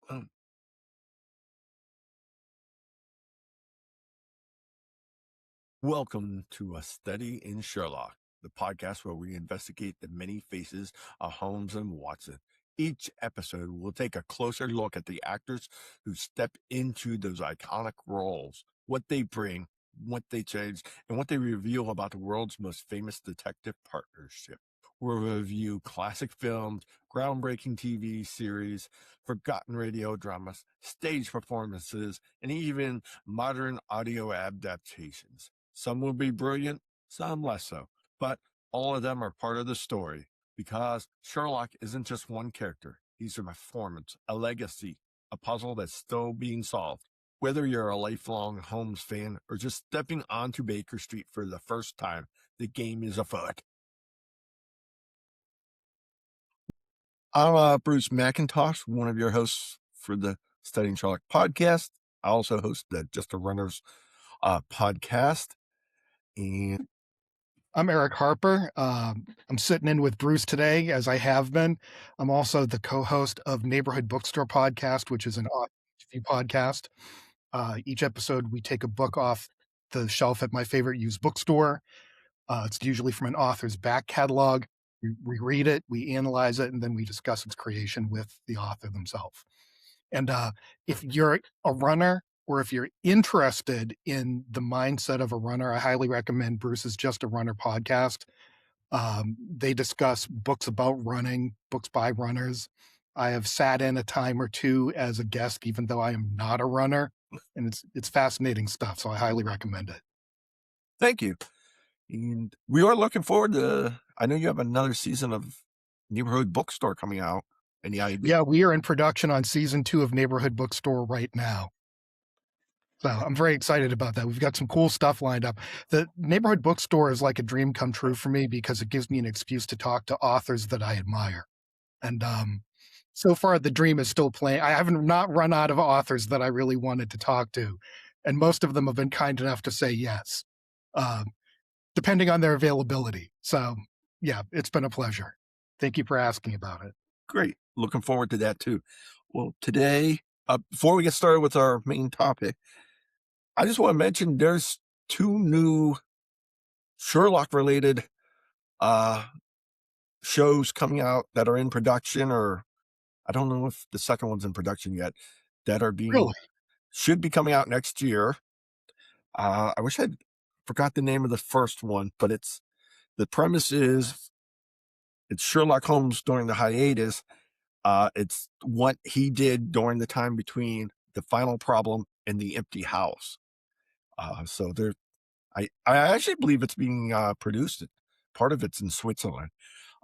Um, Welcome to A Study in Sherlock, the podcast where we investigate the many faces of Holmes and Watson. Each episode will take a closer look at the actors who step into those iconic roles, what they bring, what they change, and what they reveal about the world's most famous detective partnership. We'll review classic films, groundbreaking TV series, forgotten radio dramas, stage performances, and even modern audio adaptations. Some will be brilliant, some less so, but all of them are part of the story because Sherlock isn't just one character. He's a performance, a legacy, a puzzle that's still being solved. Whether you're a lifelong Holmes fan or just stepping onto Baker Street for the first time, the game is afoot. I'm Bruce McIntosh, one of your hosts for the Studying Sherlock podcast. I also host the Just a Runners podcast. And I'm Eric Harper. I'm sitting in with Bruce today, as I have been. I'm also the co-host of Neighborhood Bookstore Podcast, which is an author interview podcast. Each episode, we take a book off the shelf at my favorite used bookstore. It's usually from an author's back catalog. We read it, we analyze it, and then we discuss its creation with the author themselves. And if you're a runner, or if you're interested in the mindset of a runner, I highly recommend Bruce's Just a Runner podcast. They discuss books about running, books by runners. I have sat in a time or two as a guest, even though I am not a runner, and it's fascinating stuff. So I highly recommend it. thank you. And we are looking forward to, I know you have another season of Neighborhood Bookstore coming out. Any idea? Yeah, we are in production on season 2 of Neighborhood Bookstore right now. So I'm very excited about that. We've got some cool stuff lined up. The Neighborhood Bookstore is like a dream come true for me because it gives me an excuse to talk to authors that I admire. And so far, the dream is still playing. I haven't not run out of authors that I really wanted to talk to. And most of them have been kind enough to say yes, depending on their availability. So yeah, it's been a pleasure. Thank you for asking about it. Great. Looking forward to that too. Well, today, before we get started with our main topic, I just want to mention there's 2 new Sherlock related shows coming out that are in production, or I don't know if the second one's in production yet, that are Really? should be coming out next year. I wish I'd forgot the name of the first one, but the premise is it's Sherlock Holmes during the hiatus. It's what he did during the time between the final problem and the empty house. So I actually believe it's being produced. Part of it's in Switzerland.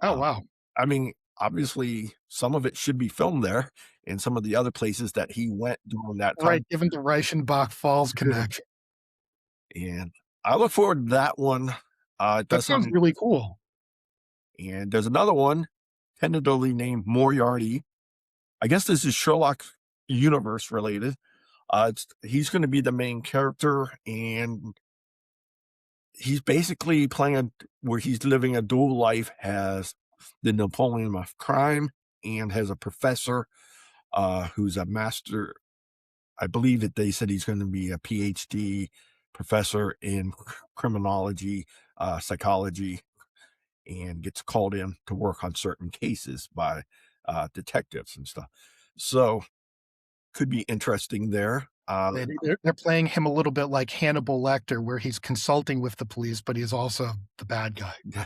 Oh, Uh, wow. I mean, obviously, some of it should be filmed there, and some of the other places that he went during that time. Right. Given the Reichenbach Falls connection. And I look forward to that one. It That does sounds sound, really cool. and there's another one tentatively named Moriarty. I guess this is Sherlock universe related. He's going to be the main character, and he's basically where he's living a dual life as the Napoleon of crime and has a professor who's a master. I believe that they said he's going to be a PhD professor in criminology, psychology, and gets called in to work on certain cases by detectives and stuff. So could be interesting there. They're playing him a little bit like Hannibal Lecter, where he's consulting with the police, but he's also the bad guy.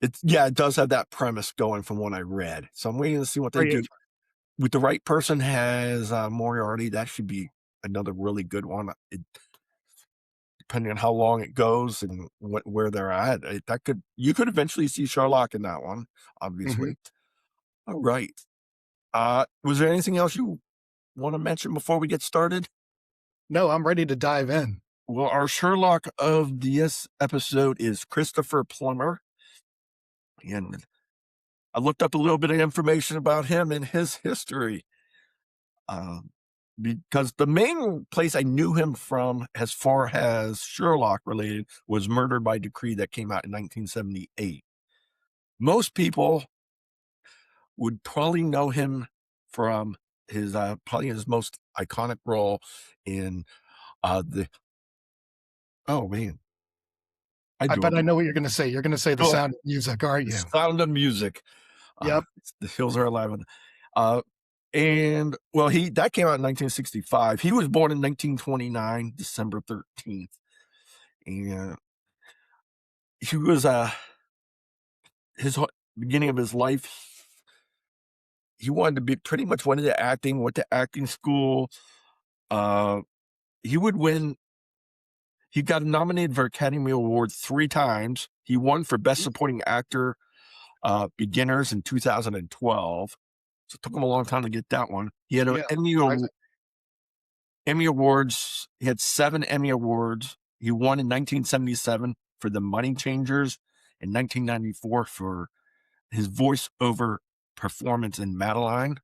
It does have that premise going from what I read. So I'm waiting to see what they do. With the right person has Moriarty, that should be another really good one. Depending on how long it goes and where they're at, you could eventually see Sherlock in that one, obviously. All right. Was there anything else you want to mention before we get started? No, I'm ready to dive in. Well, our Sherlock of this episode is Christopher Plummer. And I looked up a little bit of information about him and his history. Because the main place I knew him from, as far as Sherlock related, was Murder by Decree that came out in 1978. Most people would probably know him from his probably his most iconic role in the oh man, I I do it. bet I know what you're gonna say. You're gonna say The Oh, Sound of Music, aren't The you? Sound of Music. Yep. The Hills Are Alive. Uh, and well, he that came out in 1965. He was born in 1929, December 13th, and he was his beginning of his life. He wanted to be pretty much went into acting, went to acting school. Uh, he would win. He got nominated for Academy Award 3 times. He won for Best Supporting Actor Beginners in 2012. So it took him a long time to get that one. He had an Yeah, surprising. Emmy Awards. He had 7 Emmy Awards. He won in 1977 for The Money Changers, in 1994 for his voiceover performance in Madeline.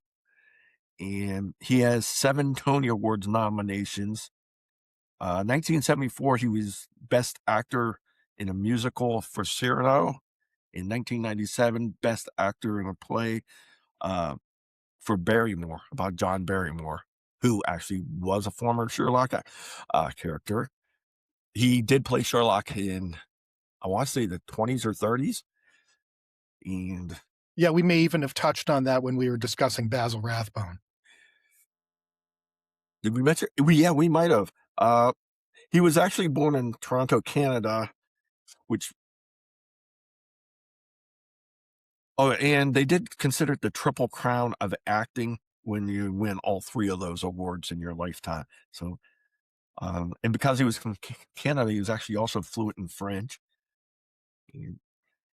And he has 7 Tony Awards nominations. 1974, he was Best Actor in a Musical for Cyrano. In 1997, Best Actor in a Play for Barrymore, about John Barrymore, who actually was a former Sherlock character. He did play Sherlock in, I want to say, the 20s or 30s. And Yeah, we may even have touched on that when we were discussing Basil Rathbone. did we mention? Yeah, we might have. He was actually born in Toronto, Canada, which, oh, and they did consider it the Triple Crown of acting when you win all 3 of those awards in your lifetime. So, and because he was from Canada, he was actually also fluent in French. And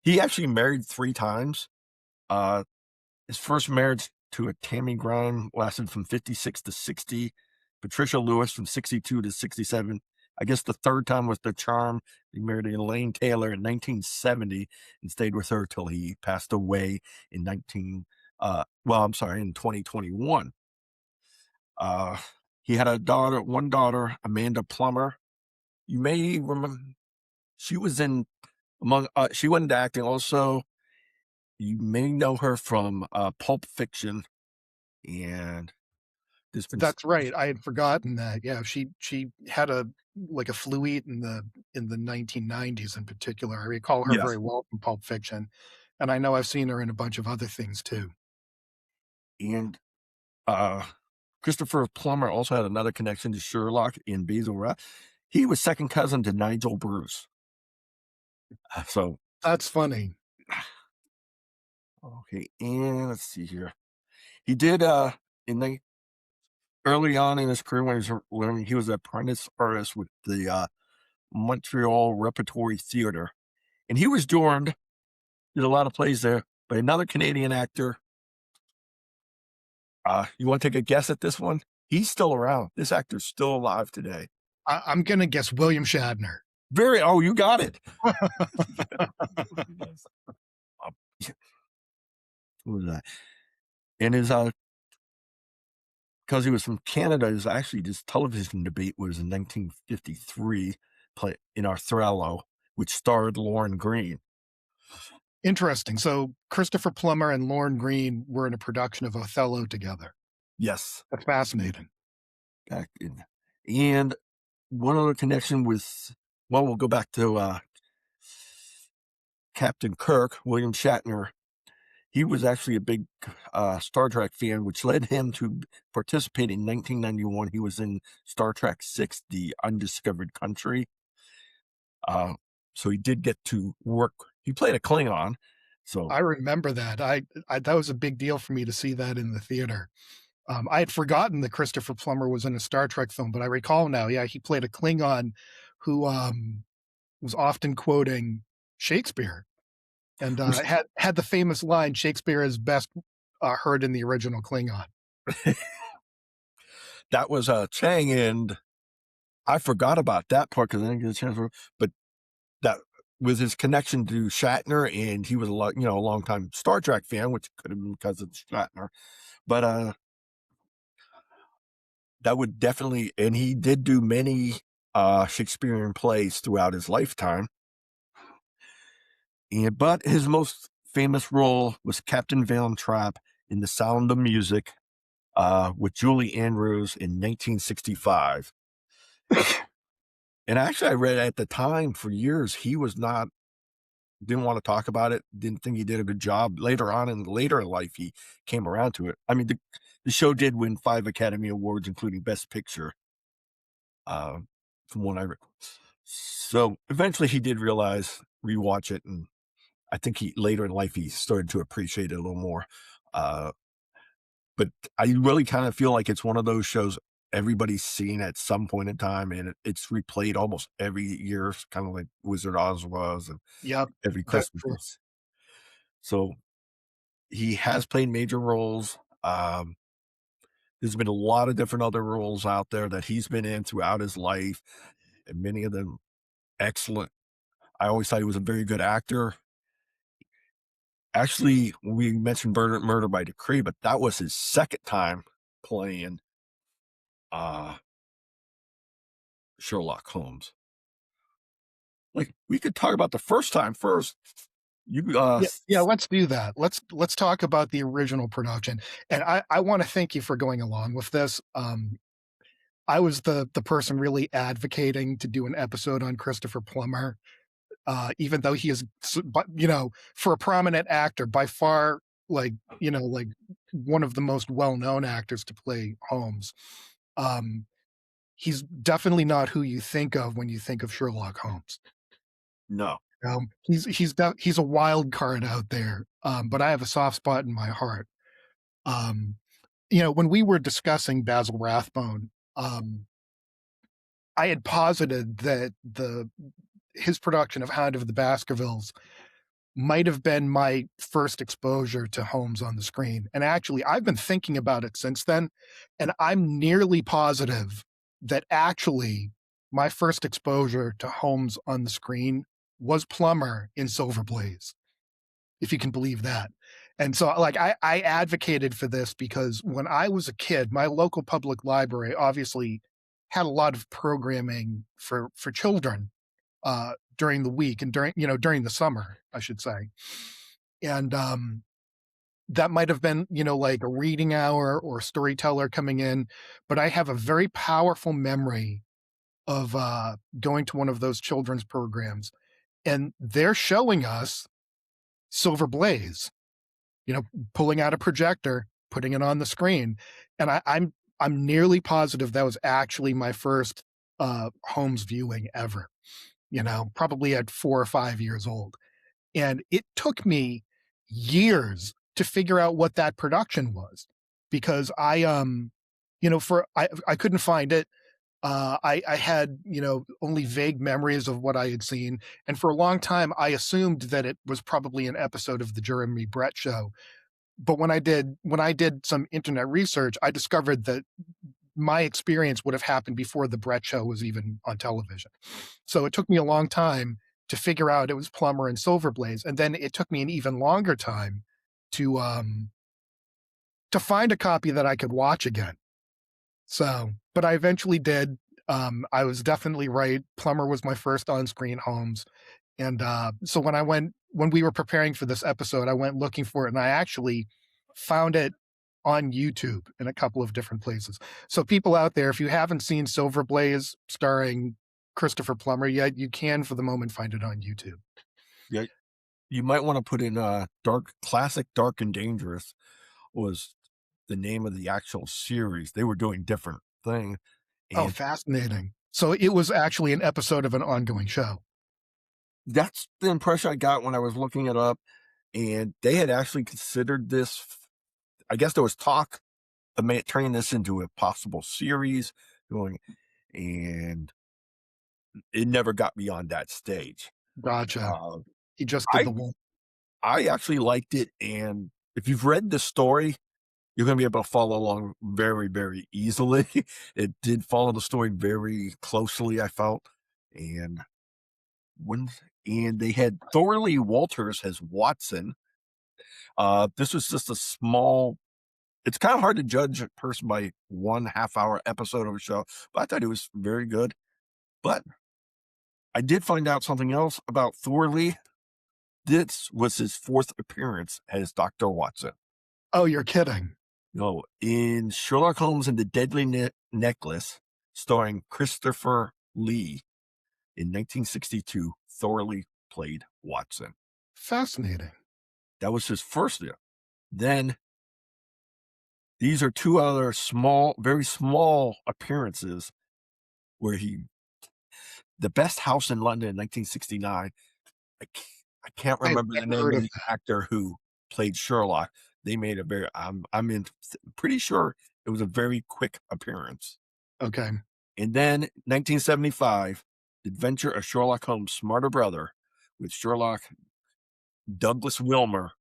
he actually married 3 times. Uh, his first marriage to a Tammy Grime lasted from 56 to 60. Patricia Lewis from 62 to 67. I guess the 3rd time was the charm. He married Elaine Taylor in 1970 and stayed with her till he passed away in 2021. Uh, he had one daughter, Amanda Plummer. You may remember she was in she went into acting also. You may know her from Pulp Fiction, and there's been That's right. I had forgotten that. Yeah, she had a like a fluid in the 1990s in particular. I recall her yes, very well from Pulp Fiction, and I know I've seen her in a bunch of other things too. and uh, Christopher Plummer also had another connection to Sherlock in Basil Rath. He was second cousin to Nigel Bruce. So That's funny. okay, and let's see here. He did in the early on in his career when he was learning, he was an apprentice artist with the Montreal Repertory Theater, and he was joined, did a lot of plays there, by another Canadian actor. You want to take a guess at this one? He's still around. This actor's still alive today. I'm gonna guess William Shatner. Oh, you got it. Uh, Who was that? And his because he was from Canada, his actually this television debut was in 1953, play in Othello, which starred Lauren Green. Interesting. So Christopher Plummer and Lorne Greene were in a production of Othello together. Yes, That's fascinating. back in, and one other connection with, well, we'll go back to Captain Kirk, William Shatner. He was actually a big Star Trek fan, which led him to participate in 1991. He was in Star Trek VI, The Undiscovered Country. So he did get to work. He played a Klingon. So I remember that. I that was a big deal for me to see that in the theater. I had forgotten that Christopher Plummer was in a Star Trek film, but I recall now. Yeah, he played a Klingon who was often quoting Shakespeare, and had the famous line, "Shakespeare is best heard in the original Klingon." that was Chang, and I forgot about that part because I didn't get a chance for. But that was his connection to Shatner, and he was a long time Star Trek fan, which could have been because of Shatner. But that would definitely, and he did do many Shakespearean plays throughout his lifetime. But his most famous role was Captain Van Trapp in The Sound of Music, with Julie Andrews in 1965. And actually, I read at the time for years he was not didn't want to talk about it, didn't think he did a good job. Later on in later in life, he came around to it. I mean, the show did win 5 Academy Awards, including Best Picture, uh, from what I read. So eventually, he did realize, rewatch it, and I think he later in life he started to appreciate it a little more. Uh, but I really kind of feel like it's one of those shows everybody's seen at some point in time, and it's replayed almost every year, kind of like Wizard Oz was, and Yep, every that's Christmas. true. So he has played major roles. There's been a lot of different other roles out there that he's been in throughout his life, and many of them excellent. I always thought he was a very good actor. Actually, we mentioned Murder by Decree, but that was his second time playing uh, Sherlock Holmes. Like, we could talk about the first time first. You, Yeah, yeah, let's do that. Let's talk about the original production. And I want to thank you for going along with this. I was the person really advocating to do an episode on Christopher Plummer, even though he is, but for a prominent actor, by far, like like one of the most well-known actors to play Holmes. Um, he's definitely not who you think of when you think of Sherlock Holmes. no, He's a wild card out there, but I have a soft spot in my heart. Um, when we were discussing Basil Rathbone, I had posited that the his production of Hound of the Baskervilles might have been my first exposure to Holmes on the screen. And actually, I've been thinking about it since then, and I'm nearly positive that actually my first exposure to Holmes on the screen was Plummer in Silver Blaze, if you can believe that. And so, like, I advocated for this because when I was a kid, my local public library obviously had a lot of programming for children during the week and during the summer, I should say. And that might have been like a reading hour or a storyteller coming in, but I have a very powerful memory of going to one of those children's programs, and they're showing us Silver Blaze, pulling out a projector, putting it on the screen. And I'm nearly positive that was actually my first Holmes viewing ever, probably at 4 or 5 years old. And it took me years to figure out what that production was, because I couldn't find it. I had, only vague memories of what I had seen. And for a long time, I assumed that it was probably an episode of the Jeremy Brett show. But when I did some internet research, I discovered that my experience would have happened before the Brett show was even on television. So it took me a long time to figure out it was Plummer and Silverblaze, and then it took me an even longer time to find a copy that I could watch again. So, but I eventually did. I was definitely right. Plummer was my first on-screen Holmes. And so when we were preparing for this episode, I went looking for it, and I actually found it on YouTube in a couple of different places. So people out there, if you haven't seen Silver Blaze starring Christopher Plummer yet, you can for the moment find it on YouTube. yeah, you might want to put in Dark and Dangerous was the name of the actual series. They were doing different thing, Oh, and fascinating. So it was actually an episode of an ongoing show. that's the impression I got when I was looking it up. And they had actually considered this. I guess there was talk of turning this into a possible series, going, and it never got beyond that stage. Gotcha. Uh, He just did I the one. I actually liked it, and if you've read the story, you're going to be able to follow along very, very easily. It did follow the story very closely, I felt, and when and they had Thorley Walters as Watson. This was just a small. It's kind of hard to judge a person by 1 half-hour episode of a show, but I thought it was very good. But I did find out something else about Thorley. This was his fourth appearance as Dr. Watson. Oh, you're kidding. No, in Sherlock Holmes and the Deadly Necklace, starring Christopher Lee in 1962, Thorley played Watson. Fascinating. That was his first year. Then these are two other small, very small appearances where the Best House in London in 1969. I can't, I can't I've remember the never name heard of of the that. actor who played Sherlock. They made a very, pretty sure it was a very quick appearance. Okay. And then 1975, The Adventure of Sherlock Holmes' Smarter Brother with Sherlock Douglas Wilmer.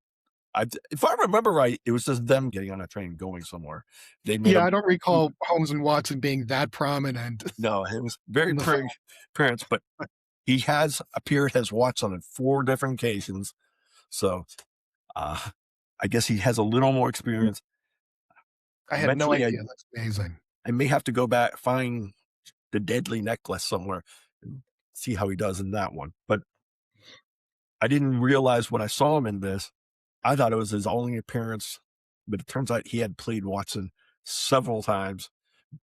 If I remember right, it was just them getting on a train going somewhere. They made a Yeah, I don't recall Holmes and Watson being that prominent no, it was very in the film. appearance, but he has appeared as Watson on 4 different occasions. So, uh, I guess he has a little more experience. I had no Eventually, idea. That's amazing. I may have to go back, find the Deadly Necklace somewhere and see how he does in that one. But I didn't realize when I saw him in this, I thought it was his only appearance, but it turns out he had played Watson several times. You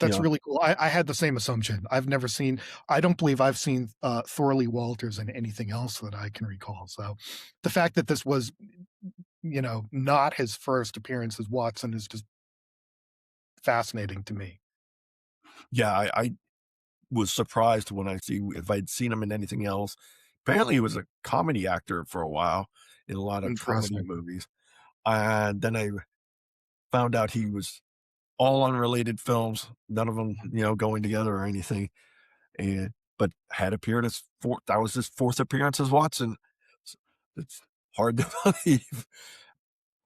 That's know, really cool. I had the same assumption. I don't believe I've seen Thorley Walters in anything else that I can recall. So the fact that this was, not his first appearance as Watson is just fascinating to me. yeah, I was surprised when I see if I'd seen him in anything else. Apparently, he was a comedy actor for a while in a lot of comedy Interesting. movies, and then I found out he was all unrelated films, none of them, going together or anything. And but had appeared as that was his 4th appearance as Watson. S It's hard to believe.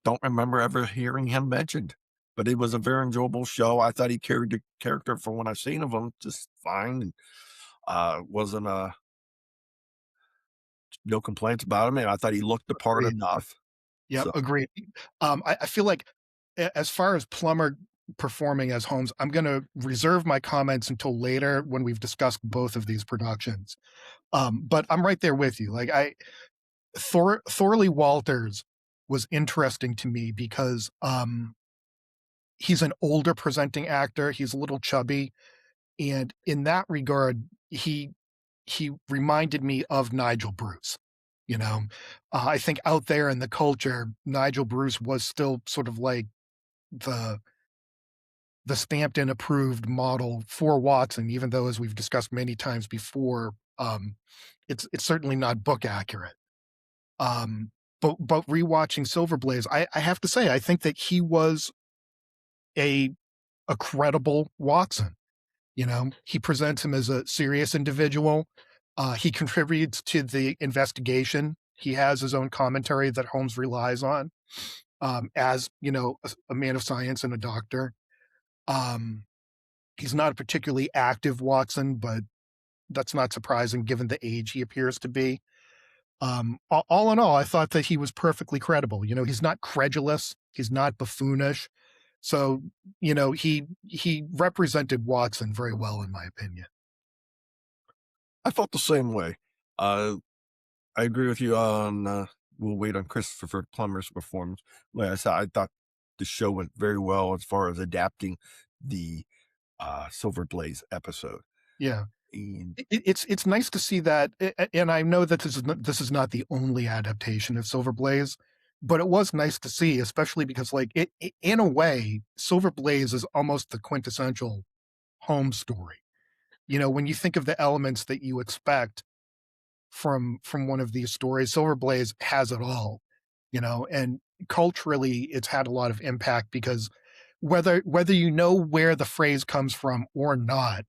Don't remember ever hearing him mentioned, but it was a very enjoyable show. I thought he carried the character from what I've seen of him just fine, and, wasn't, no complaints about him, and I thought he looked the part Agreed. enough. Yep, So, agreed. I feel like as far as Plummer performing as Holmes, I'm going to reserve my comments until later when we've discussed both of these productions. But I'm right there with you. Like Thorley Walters was interesting to me because he's an older presenting actor. He's a little chubby, and in that regard, he reminded me of Nigel Bruce. You know, I think out there in the culture, Nigel Bruce was still sort of like the stamped and approved model for Watson, even though, as we've discussed many times before, it's certainly not book accurate. Um, but rewatching Silver Blaze, I have to say, I think that he was a credible Watson. He presents him as a serious individual. He contributes to the investigation. He has his own commentary that Holmes relies on, as a man of science and a doctor. Um, he's not a particularly active Watson, but that's not surprising given the age he appears to be. All in all, I thought that he was perfectly credible. He's not credulous. He's not buffoonish. So, he represented Watson very well, in my opinion. I felt the same way. Uh, I agree with you on, we'll wait on Christopher Plummer's performance. Like I said, I thought the show went very well as far as adapting the, Silver Blaze episode, Yeah. and It's nice to see that, and I know that this is not the only adaptation of Silver Blaze, but it was nice to see, especially because, like, in a way, Silver Blaze is almost the quintessential home story. When you think of the elements that you expect from one of these stories, Silver Blaze has it all. And culturally, it's had a lot of impact because whether you know where the phrase comes from or not,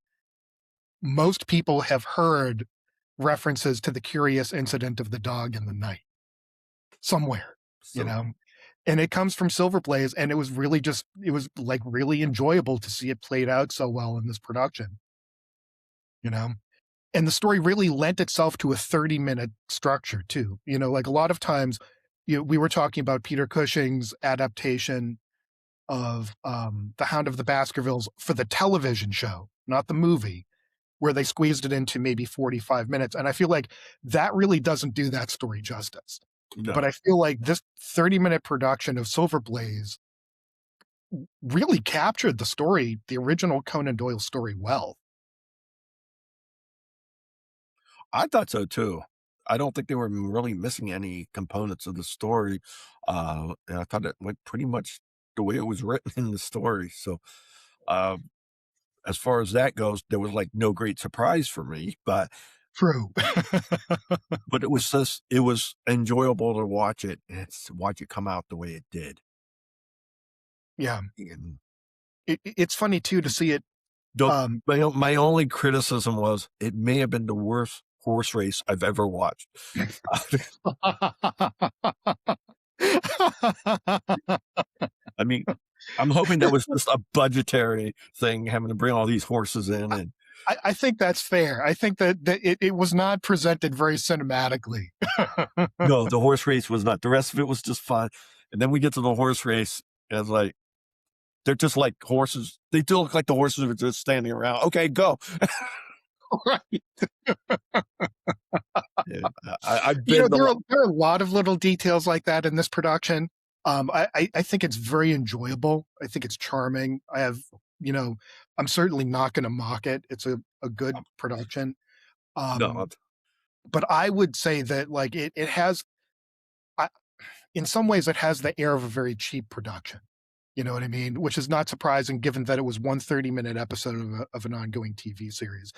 most people have heard references to the curious incident of the dog in the night somewhere, you so know, and it comes from Silver Blaze, and it was like really enjoyable to see it played out so well in this production, you know, and the story really lent itself to a 30-minute structure too. Like a lot of times, we were talking about Peter Cushing's adaptation of The Hound of the Baskervilles for the television show, not the movie, where they squeezed it into maybe 45 minutes. And I feel like that really doesn't do that story justice. But no. I feel like this 30-minute production of Silver Blaze really captured the story, the original Conan Doyle story well. I thought so too. I don't think they were really missing any components of the story. And I thought it went pretty much the way it was written in the story. So, uh, as far as that goes, there was like no great surprise for me, True. but it was enjoyable to watch it and watch it come out the way it did. Yeah. And It's funny too to see it. don't Um, my only criticism was it may have been the worst horse race I've ever watched. I mean, I'm hoping that was just a budgetary thing, having to bring all these horses in, and I think that's fair. I think that it was not presented very cinematically. no, the horse race was not. The rest of it was just fun. And then we get to the horse race, and it's like they're just like horses. They do look like the horses are just standing around. Okay, go. Right. Yeah, I've You know, been the there are a lot of little details like that in this production. I think it's very enjoyable. I think it's charming. You know, I'm certainly not going to mock it. It's a good production. no, Um, but I would say that like it has, I, in some ways, it has the air of a very cheap production. You know what I mean? Which is not surprising given that it was one 30-minute episode of an ongoing TV series.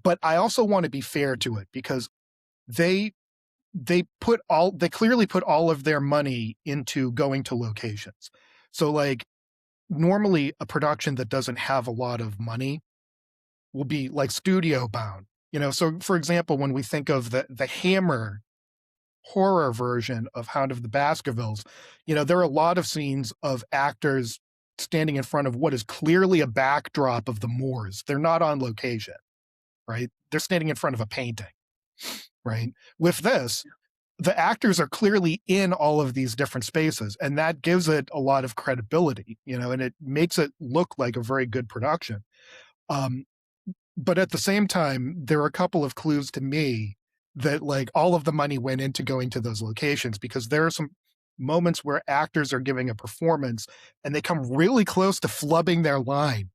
But I also want to be fair to it because they they clearly put all of their money into going to locations. So like normally a production that doesn't have a lot of money will be like studio bound. You know, so for example, when we think of the Hammer horror version of Hound of the Baskervilles, you know, there are a lot of scenes of actors standing in front of what is clearly a backdrop of the moors. They're not on location, right? They're standing in front of a painting, right? With this, the actors are clearly in all of these different spaces, and that gives it a lot of credibility, you know, and it makes it look like a very good production. Um, but at the same time, there are a couple of clues to me that like all of the money went into going to those locations because there are some moments where actors are giving a performance and they come really close to flubbing their line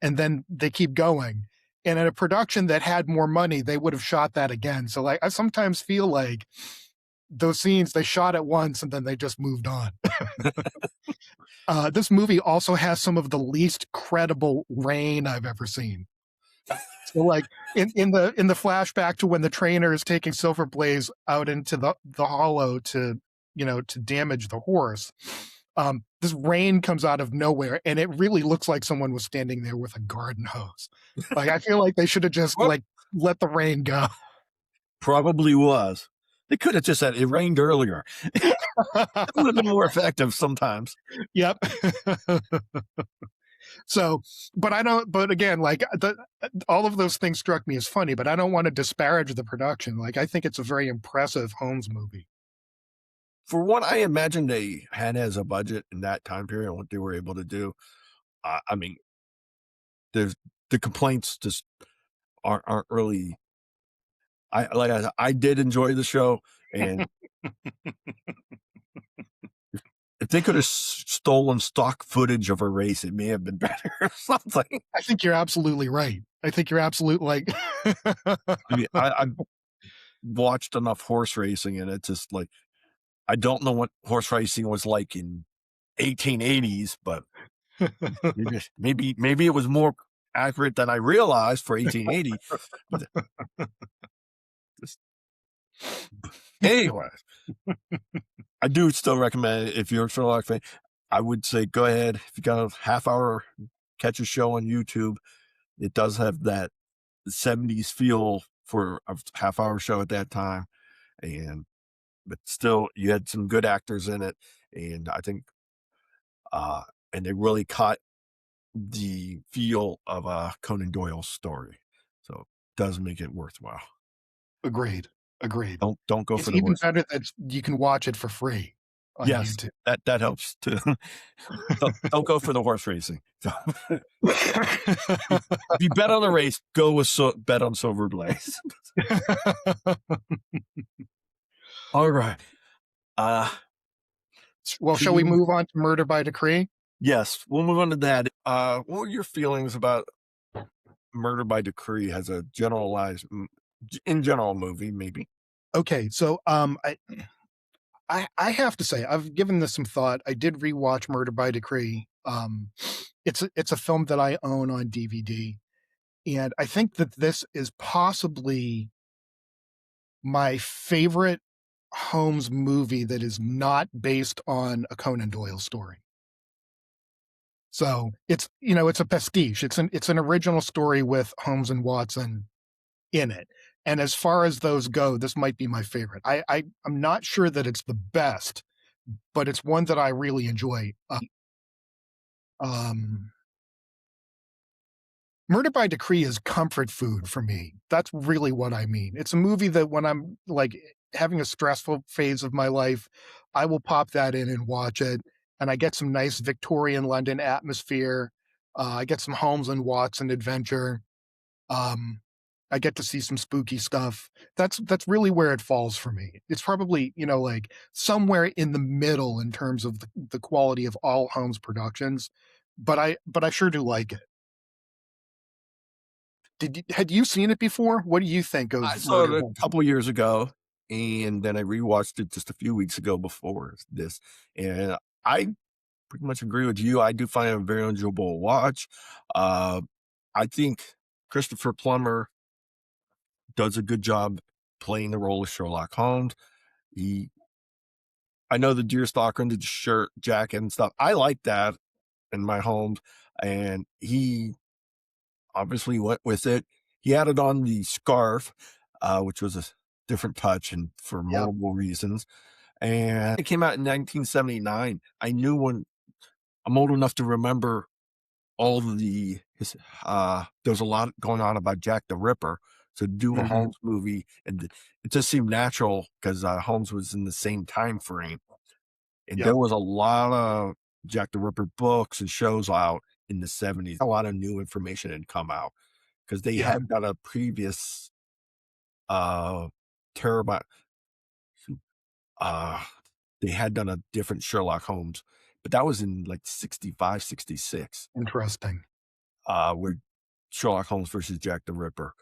and then they keep going. And in a production that had more money, they would have shot that again. So like I sometimes feel like those scenes they shot at once and then they just moved on. This movie also has some of the least credible rain I've ever seen. So like in the flashback to when the trainer is taking Silver Blaze out into the hollow to, you know, to damage the horse, this rain comes out of nowhere and it really looks like someone was standing there with a garden hose. Like I feel like they should have just well, like let the rain go. probably was. They could have just said it rained earlier. It would have been more effective sometimes. Yep. So, but I don't. But again, like all of those things struck me as funny. But I don't want to disparage the production. Like I think it's a very impressive Holmes movie. For what I imagine they had as a budget in that time period and what they were able to do, I mean, there's the complaints just aren't really. I did enjoy the show, and if they could have stolen stock footage of a race, it may have been better or something. I think you're absolutely right. I think you're absolutely like. I mean, I've watched enough horse racing, and it's just like I don't know what horse racing was like in 1880s, but maybe it was more accurate than I realized for 1880. But just, anyway, I do still recommend it if you're a Sherlock fan. I would say go ahead if you got a half hour, catch a show on YouTube. It does have that 70s feel for a half hour show at that time, and but still you had some good actors in it, and I think uh and they really caught the feel of a Conan Doyle story. So it does make it worthwhile. Agreed. Agreed. Don't go It's for the even horse. better that you can watch it for free on Yes, YouTube. that helps too. Don't go for the horse racing. If you bet on a race, go with bet on Silver Blaze. All right. Uh Well, should shall we we move on to Murder by Decree? Yes, we'll move on to that. What were your feelings about Murder by Decree as a generalized, in general movie, maybe? Okay, so, I have to say, I've given this some thought. I did rewatch Murder by Decree. It's a film that I own on DVD, and I think that this is possibly my favorite Holmes movie that is not based on a Conan Doyle story. So, it's a pastiche. It's an original story with Holmes and Watson in it. And as far as those go, this might be my favorite. I'm not sure that it's the best, but it's one that I really enjoy. Um, Murder by Decree is comfort food for me. That's really what I mean. It's a movie that when I'm like having a stressful phase of my life, I will pop that in and watch it. And I get some nice Victorian London atmosphere. I get some Holmes and Watson adventure. Um, I get to see some spooky stuff. That's really where it falls for me. It's probably, like somewhere in the middle in terms of the quality of all Holmes productions, but I sure do like it. Had you seen it before? What do you think I of saw Murder it by a couple years ago, and then I rewatched it just a few weeks ago before this, and I pretty much agree with you. I do find it a very enjoyable watch. Uh, I think Christopher Plummer does a good job playing the role of Sherlock Holmes. He, I know the deerstalker and the shirt jacket and stuff. I like that in my home, and he obviously went with it. He added on the scarf, which was a different touch and for Yep. multiple reasons. And it came out in 1979. I knew when I'm old enough to remember all of there was a lot going on about Jack the Ripper. So to do a Mhm. Holmes movie, and it just seemed natural because Holmes was in the same time frame. And Yep. there was a lot of Jack the Ripper books and shows out in the 70s. A lot of new information had come out because they Yep. had done a previous uh terabyte uh they had done a different Sherlock Holmes, but that was in like 65, 66, Interesting. where Sherlock Holmes versus Jack the Ripper.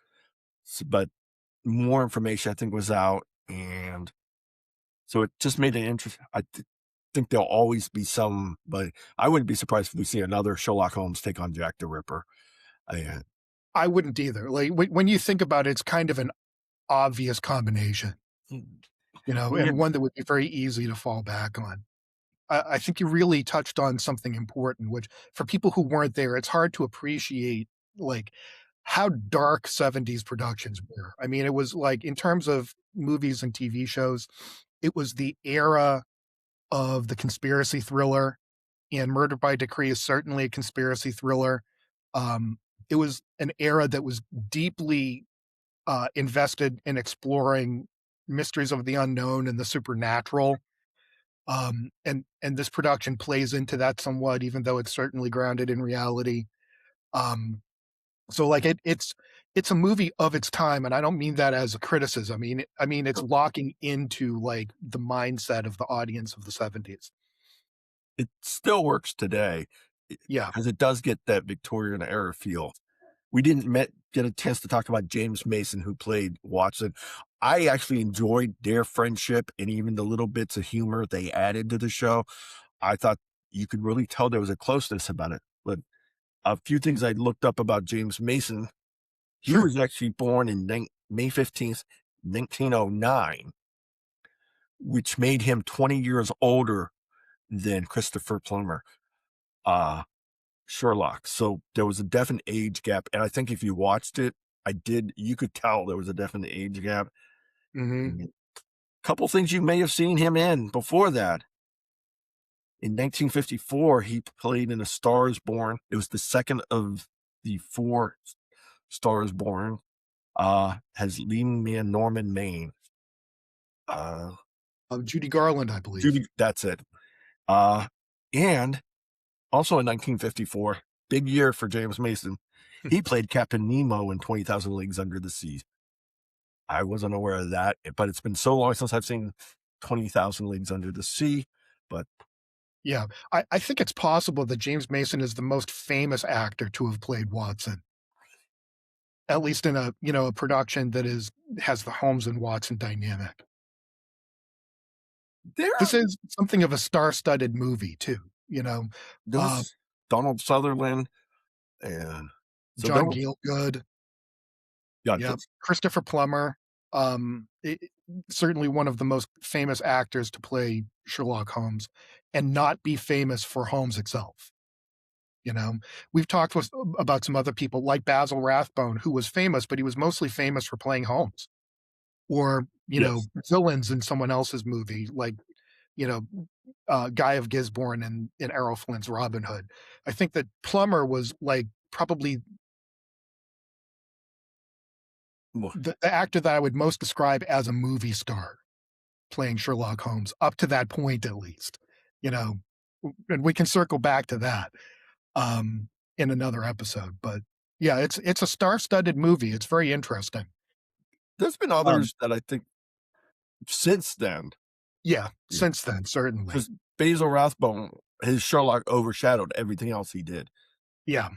But more information I think was out, and so it just made it interesting. Think there'll always be some, but I wouldn't be surprised if we see another Sherlock Holmes take on Jack the Ripper. And I wouldn't either. Like, when you think about it, it's kind of an obvious combination, when and you one that would be very easy to fall back on. I think you really touched on something important, which for people who weren't there, it's hard to appreciate like how dark 70s productions were. I mean, it was like in terms of movies and TV shows, it was the era of the conspiracy thriller, and Murder by Decree is certainly a conspiracy thriller. Um, it was an era that was deeply invested in exploring mysteries of the unknown and the supernatural. And this production plays into that somewhat, even though it's certainly grounded in reality. Um, so like it's a movie of its time, and I don't mean that as a criticism. I mean it's locking into like the mindset of the audience of the 70s. it still works today Yeah, because it does get that Victorian era feel. We didn't get a chance to talk about James Mason, who played Watson. I actually enjoyed their friendship and even the little bits of humor they added to the show. I thought you could really tell there was a closeness about it. But a few things I looked up about James Mason, he sure. was actually born in May 15th, 1909, which made him 20 years older than Christopher Plummer. Uh, Sherlock. So there was a definite age gap, and I think if you watched it, you could tell there was a definite age gap. Hmm. And a couple things you may have seen him in before that. In 1954, he played in A Star Is Born. It was the second of the four Stars Born. Has leading man Norman Maine. Uh, Judy Garland, I believe. Judy, that's it. Uh, and also in 1954, big year for James Mason. He played Captain Nemo in 20,000 Leagues Under the Sea. I wasn't aware of that, but it's been so long since I've seen 20,000 Leagues Under the Sea. But Yeah. I think it's possible that James Mason is the most famous actor to have played Watson, at least in a production that has the Holmes and Watson dynamic. This There, is something of a star-studded movie too, you know? Uh, there's Donald Sutherland, and so there John was, Gielgud, yeah, yeah, Christopher Plummer, certainly one of the most famous actors to play Sherlock Holmes and not be famous for Holmes itself. You know, we've talked about some other people like Basil Rathbone, who was famous, but he was mostly famous for playing Holmes or, yes. villains in someone else's movie, like, you know, Guy of Gisborne in Errol Flynn's Robin Hood. I think that Plummer was like probably Well, the actor that I would most describe as a movie star playing Sherlock Holmes up to that point, at least, you know, and we can circle back to that um, in another episode. But yeah, it's a star-studded movie. It's very interesting. there's been Um, others that I think since then, yeah, yeah, since then, certainly. because Basil Rathbone, his Sherlock overshadowed everything else he did. Yeah,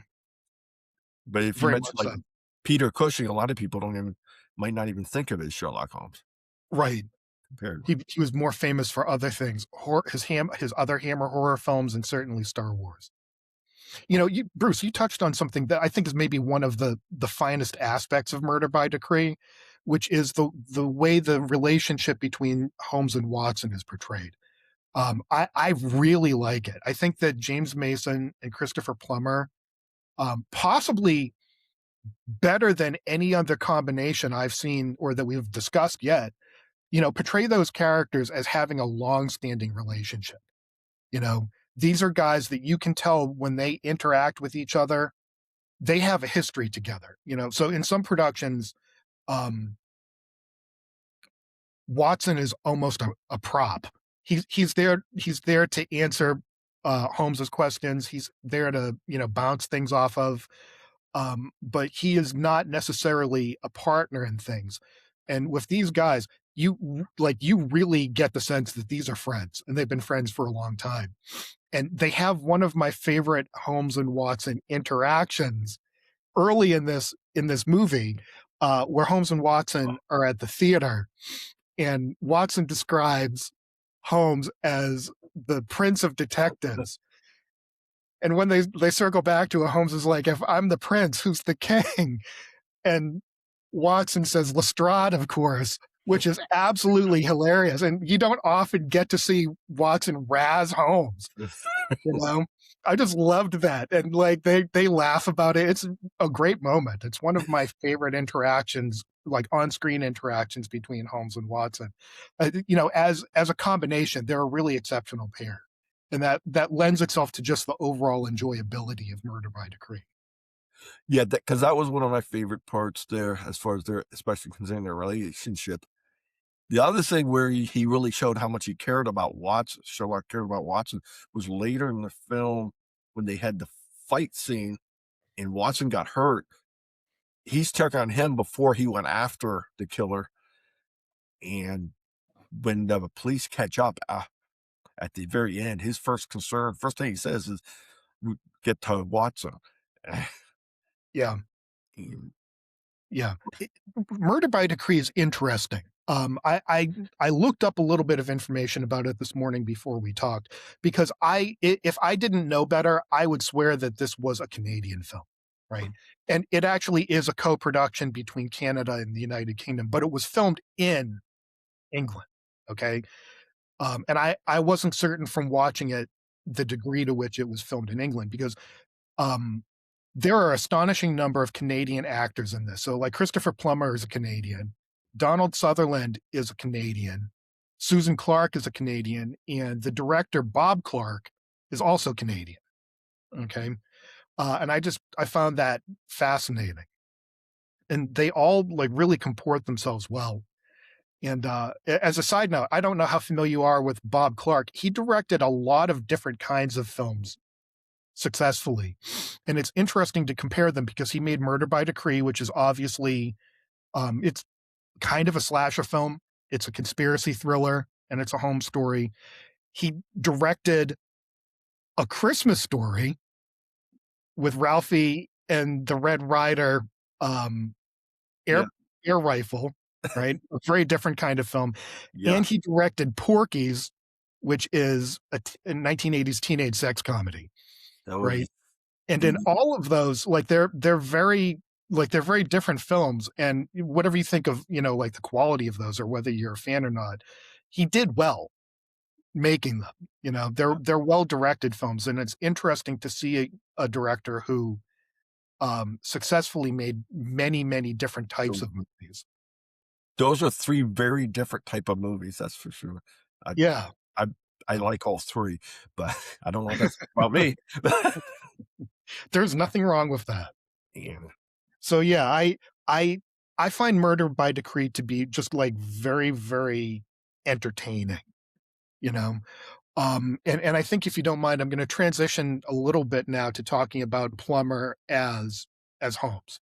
But if you very mention much like so. Peter Cushing, a lot of people don't even might not even think of it as Sherlock Holmes Right. compared. He was more famous for other things, his other Hammer horror films, and certainly Star Wars. Bruce, you touched on something that I think is maybe one of the finest aspects of Murder by Decree, which is the way the relationship between Holmes and Watson is portrayed. I really like it. I think that James Mason and Christopher Plummer, possibly better than any other combination I've seen or that we've discussed yet, portray those characters as having a long-standing relationship. You know, these are guys that you can tell when they interact with each other, they have a history together. So in some productions, um, Watson is almost a prop. He's there to answer Holmes's questions. He's there to bounce things off of. But he is not necessarily a partner in things. And with these guys, you really get the sense that these are friends, and they've been friends for a long time. And they have one of my favorite Holmes and Watson interactions early in this movie, where Holmes and Watson are at the theater, and Watson describes Holmes as the prince of detectives. And when they circle back to it, Holmes is like, "If I'm the prince, who's the king?" And Watson says Lestrade, of course, which is absolutely hilarious. And you don't often get to see Watson razz Holmes. You know, I just loved that, and like they laugh about it. It's a great moment. It's one of my favorite interactions, like on-screen interactions between Holmes and Watson. As a combination, they're a really exceptional pair, and that lends itself to just the overall enjoyability of Murder by Decree. Yeah, because that was one of my favorite parts there as far as their especially concerning their relationship. The other thing where he really showed how much he cared about Watson, Sherlock cared about Watson, was later in the film when they had the fight scene and Watson got hurt. He's took on him before he went after the killer, and when the police catch up, at the very end, his first thing he says is, "W get to Watson." Yeah, And yeah. Murder by Decree is interesting. I looked up a little bit of information about it this morning before we talked, because if I didn't know better, I would swear that this was a Canadian film, right? And it actually is a co-production between Canada and the United Kingdom, but it was filmed in England. Okay, and I wasn't certain from watching it the degree to which it was filmed in England, because um, there are astonishing number of Canadian actors in this. So like Christopher Plummer is a Canadian, Donald Sutherland is a Canadian, Susan Clark is a Canadian, and the director Bob Clark is also Canadian. Okay, and I found that fascinating, and they all like really comport themselves well. And as a side note, I don't know how familiar you are with Bob Clark. He directed a lot of different kinds of films successfully. And it's interesting to compare them because he made Murder by Decree, which is obviously it's kind of a slasher film. It's a conspiracy thriller and it's a home story. He directed A Christmas Story with Ralphie and the Red Ryder um, air Yeah. air rifle, right? A very different kind of film. Yeah. And he directed Porky's, which is a 1980s teenage sex comedy, That was right? And in the all of those, like they're very they're very different films. And whatever you think of, like the quality of those or whether you're a fan or not, he did well making them. They're well directed films, and it's interesting to see a director who successfully made many, many different types of movies. those are 3 very different type of movies, that's for sure. I Yeah. I I like all 3, but I don't know if that's about me. There's nothing wrong with that. Yeah. So yeah, I I find Murder by Decree to be just like very, very entertaining, you know. And I think if you don't mind, I'm going to transition a little bit now to talking about Plummer as Holmes.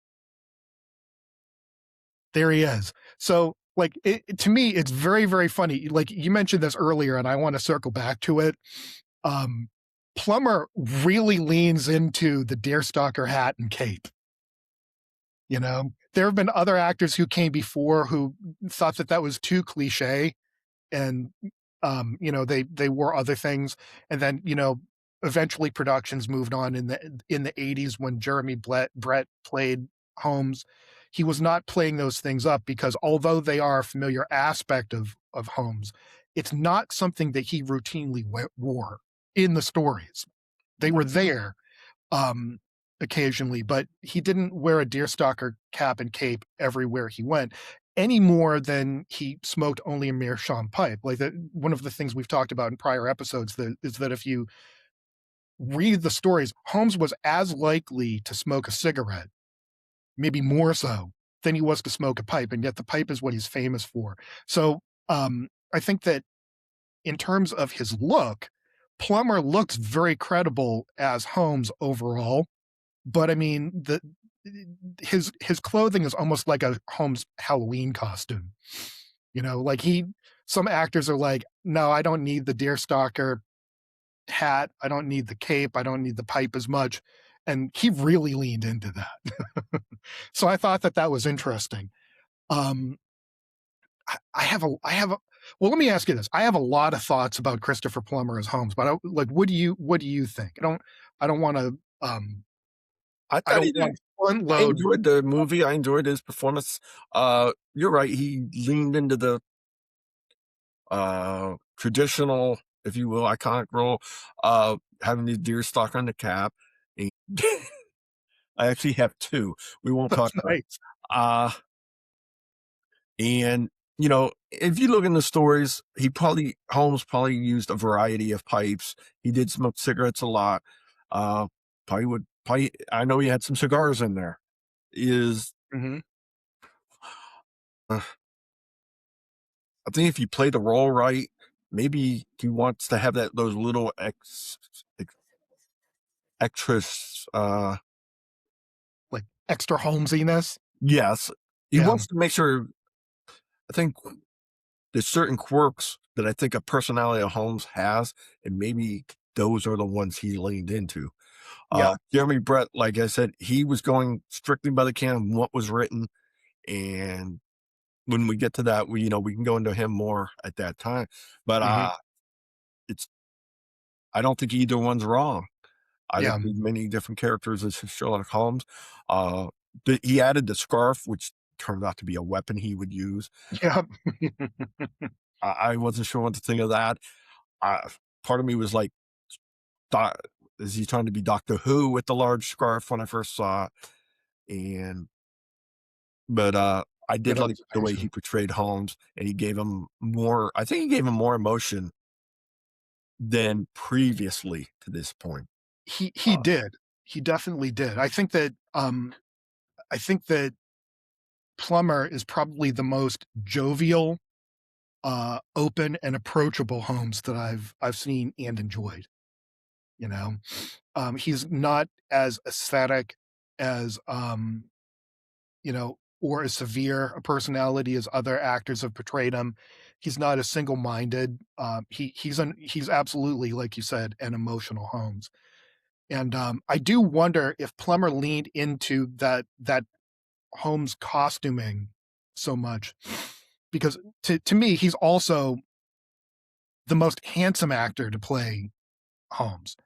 There he is. So like to me, it's very, very funny. Like you mentioned this earlier, and I want to circle back to it. Um, Plummer really leans into the deerstalker hat and cape. There have been other actors who came before who thought that that was too cliche, and they wore other things, and then eventually productions moved on in the 80s when Jeremy Brett played Holmes. He was not playing those things up because although they are a familiar aspect of Holmes, it's not something that he routinely wore in the stories. They were there um, occasionally, but he didn't wear a deerstalker cap and cape everywhere he went any more than he smoked only a meerschaum pipe. Like that, one of the things we've talked about in prior episodes is that if you read the stories, Holmes was as likely to smoke a cigarette, maybe more so, than he was to smoke a pipe, and yet the pipe is what he's famous for. So I think that in terms of his look, Plummer looks very credible as Holmes overall. But I mean, his clothing is almost like a Holmes Halloween costume. Like some actors are like, no, I don't need the deerstalker hat. I don't need the cape. I don't need the pipe as much. And he really leaned into that. So I thought that that was interesting. Um, well, let me ask you this. I have a lot of thoughts about Christopher Plummer as Holmes, but what do you think? I don't want to, I I thought don't he did want to front I load. enjoyed the movie, I enjoyed his performance. You're right, he leaned into the, traditional, if you will, iconic role of having the deer stalk on the cap, and I actually have 2. We won't talk That's about it. nice. Uh, and, if you look in the stories, Holmes probably used a variety of pipes. He did smoke cigarettes a lot. Uh, probably I know he had some cigars in there. Is Mhm. uh, I think if you play the role right, maybe he wants to have those little extras. Like, extra Holmesiness? Yes, he Yeah, wants to make sure. I think there's certain quirks that I think a personality of Holmes has, and maybe those are the ones he leaned into. yeah, Jeremy Brett, like I said, he was going strictly by the canon, what was written, and when we get to that, we can go into him more at that time. But mhm, it's I don't think either one's wrong. I think yeah, there's many different characters as Sherlock Holmes. Uh, he added the scarf, which turned out to be a weapon he would use. yeah, I wasn't sure what to think of that. Uh, Part of me was like, "Doc- is he trying to be Doctor Who with the large scarf when I first saw it?" And but I did good like the way he observation. portrayed Holmes, and he gave him more. I think he gave him more emotion than previously to this point. He Uh, did. He definitely did. I think that Plummer is probably the most jovial, open, and approachable Holmes that I've seen and enjoyed, you know? He's not as aesthetic as, or as severe a personality as other actors have portrayed him. He's not a single-minded. He's absolutely, like you said, an emotional Holmes. And I do wonder if Plummer leaned into that Holmes costuming so much, because to me, he's also the most handsome actor to play Holmes.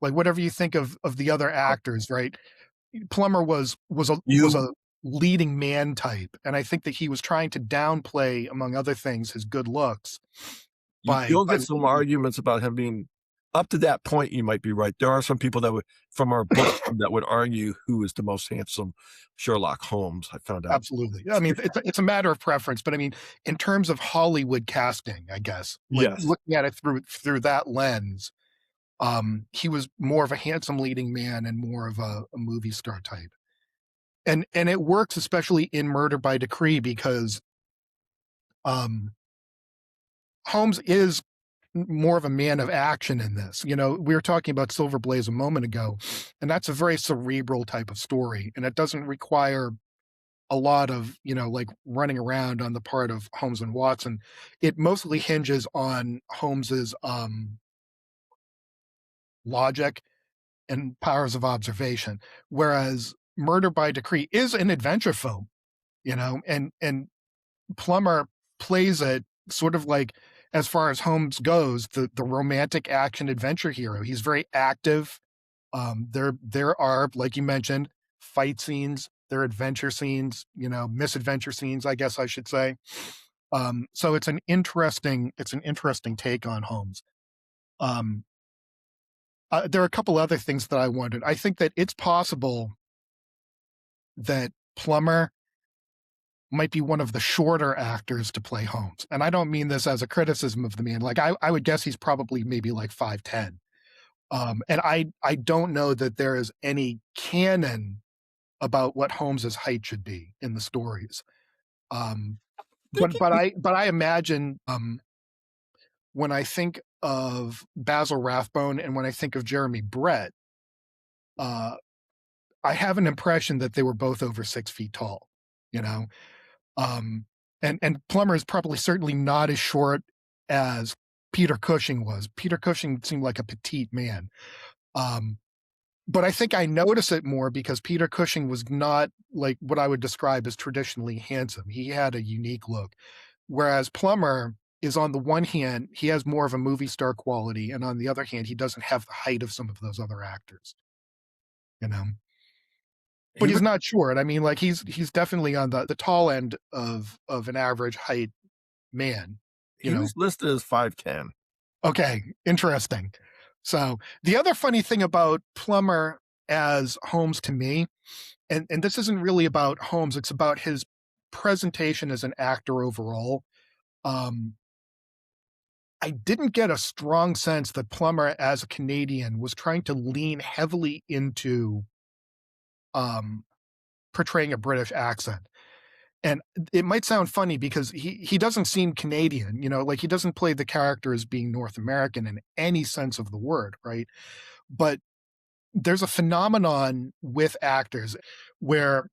Like, whatever you think of the other actors, right? Plummer was a You leading man type, and I think that he was trying to downplay, among other things, his good looks you'll by get some arguments about him being up to that point. You might be right. There are some people that would, from our book club, that would argue who is the most handsome Sherlock Holmes. I found out. absolutely. I mean, it's a matter of preference, but I mean, in terms of Hollywood casting, I guess, like Yes. looking at it through that lens, he was more of a handsome leading man and more of a movie star type. And it works especially in Murder by Decree because um, Holmes is more of a man of action in this. You know, we were talking about Silver Blaze a moment ago, and that's a very cerebral type of story, and it doesn't require a lot of, like running around on the part of Holmes and Watson. It mostly hinges on Holmes's logic and powers of observation, whereas Murder by Decree is an adventure film, and Plummer plays it sort of like, as far as Holmes goes, the romantic action adventure hero. He's very active. There are, like you mentioned, fight scenes, there are adventure scenes, misadventure scenes, I guess I should say. So it's an interesting take on Holmes. Um, there are a couple other things that I wondered. I think that it's possible that Plummer might be one of the shorter actors to play Holmes. And I don't mean this as a criticism of the man. Like, I would guess he's probably maybe like 5'10". And I don't know that there is any canon about what Holmes's height should be in the stories. Um, Think but I imagine, when I think of Basil Rathbone and when I think of Jeremy Brett, uh, I have an impression that they were both over 6 feet tall, you know? Um, and Plummer is probably certainly not as short as Peter Cushing was. Peter Cushing seemed like a petite man. Um, but I think I notice it more because Peter Cushing was not like what I would describe as traditionally handsome. He had a unique look. Whereas Plummer is, on the one hand, he has more of a movie star quality, and on the other hand, he doesn't have the height of some of those other actors, you know. he But he's was not short. I mean, like he's definitely on the tall end of an average height man, you he know. was listed as 5'10". Okay, interesting. So the other funny thing about Plummer as Holmes to me, and this isn't really about Holmes, it's about his presentation as an actor overall. Um, I didn't get a strong sense that Plummer, as a Canadian, was trying to lean heavily into um, portraying a British accent. And it might sound funny because he doesn't seem Canadian, like he doesn't play the character as being North American in any sense of the word, right? But there's a phenomenon with actors where,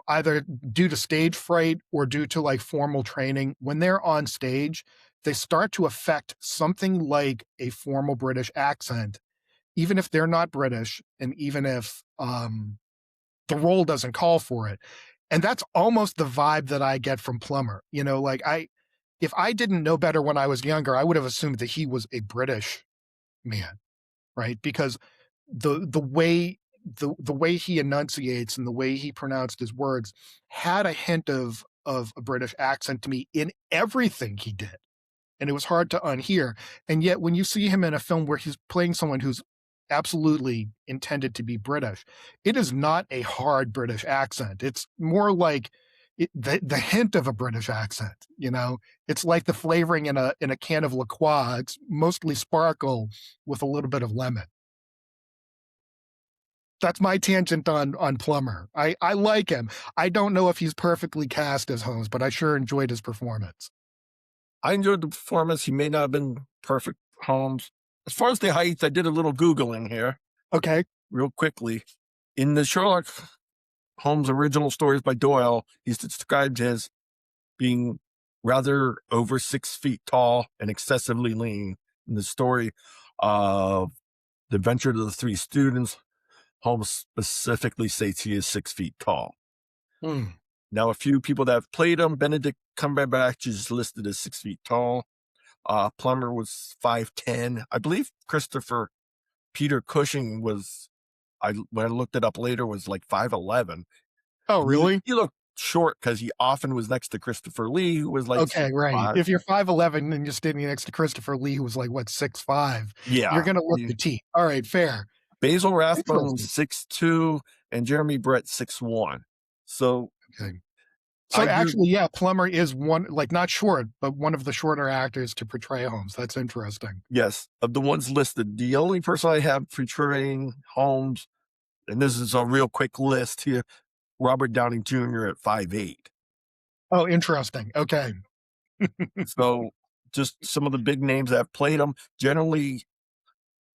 either due to stage fright or due to like formal training, when they're on stage, they start to affect something like a formal British accent, even if they're not British, and even if the role doesn't call for it. And that's almost the vibe that I get from Plummer. Like, if I didn't know better when I was younger, I would have assumed that he was a British man, right? Because the way he enunciates and the way he pronounced his words had a hint of a British accent to me in everything he did. And it was hard to unhear. And yet when you see him in a film where he's playing someone who's absolutely intended to be British, it is not a hard British accent. It's more like the hint of a British accent. It's like the flavoring in a can of La Croix. It's mostly sparkle with a little bit of lemon. That's my tangent on Plummer. I like him. I don't know if he's perfectly cast as Holmes, but I sure enjoyed his performance. I enjoyed the performance. He may not have been perfect Holmes. As far as the height, I did a little Googling here Okay. real quickly. In the Sherlock Holmes original stories by Doyle, he's described as being rather over 6 feet tall and excessively lean. In the story of The Adventure of the Three Students, Holmes specifically states he is 6 feet tall. Hmm. Now, a few people that have played him, Benedict Cumberbatch is listed as 6 feet tall. Plummer was 5'10". I believe Christopher Peter Cushing was, when I looked it up later, was like 5'11". Oh, really? He looked short because he often was next to Christopher Lee, who was like Okay, right. 6'5". If you're 5'11" and you're standing next to Christopher Lee, who was like, what, 6'5", you're Yeah. gonna look petite. All right, fair. Basil Rathbone Interesting. 6'2", and Jeremy Brett 6'1". So Okay. I So agree. actually, yeah, Plummer is one, like, not short, but one of the shorter actors to portray Holmes. That's interesting. Yes, of the ones listed, the only person I have portraying Holmes, and this is a real quick list here, Robert Downey Jr. at 5'8". Oh, interesting. Okay. So just some of the big names that have played him. Generally,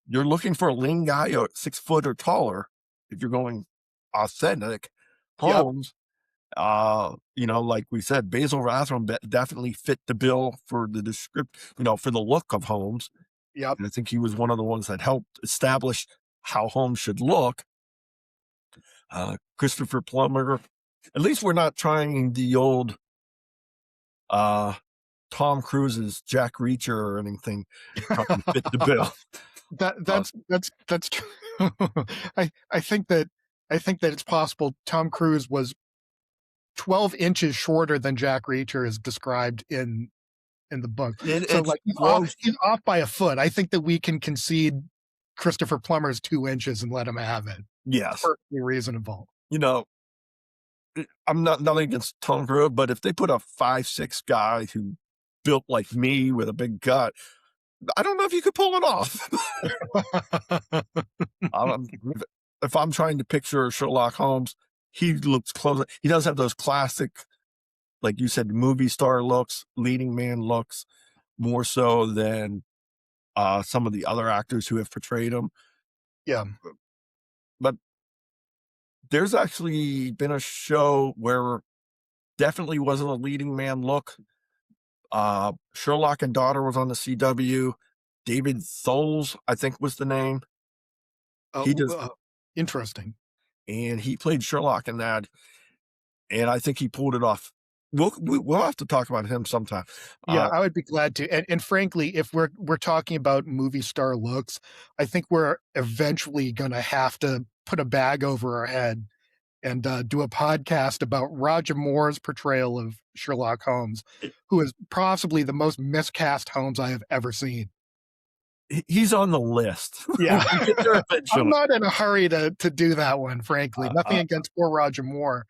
you're looking for a lean guy or 6 foot or taller if you're going authentic. Yep. Holmes, like we said, Basil Rathbone definitely fit the bill for the for the look of Holmes. Yep. And I think he was one of the ones that helped establish how Holmes should look. Christopher Plummer, at least we're not trying the old Tom Cruise's Jack Reacher or anything trying to fit the bill. That's true. I think that it's possible Tom Cruise was 12 inches shorter than Jack Reacher is described in the book. So It's like close. he's off by a foot. I think that we can concede Christopher Plummer's 2 inches and let him have it. Yes. Perfectly reasonable. I'm nothing against Tom Cruise, but if they put a 5'6" guy who built like me with a big gut, I don't know if you could pull it off. Um, if I'm trying to picture Sherlock Holmes, he looks close. He does have those classic, like you said, movie star looks, leading man looks, more so than some of the other actors who have portrayed him. Yeah. But there's actually been a show where definitely wasn't a leading man look. Sherlock and Daughter was on the CW. David Tholes, I think was the name. He does, Interesting. and he played Sherlock in that, and I think he pulled it off. We'll have to talk about him sometime. Yeah, I would be glad to. And frankly, if we're talking about movie star looks, I think we're eventually gonna have to put a bag over our head and do a podcast about Roger Moore's portrayal of Sherlock Holmes, who is possibly the most miscast Holmes I have ever seen. He's on the list. Yeah. We'll get there I'm eventually. not in a hurry to do that one, frankly. Nothing Uh, against poor Roger Moore.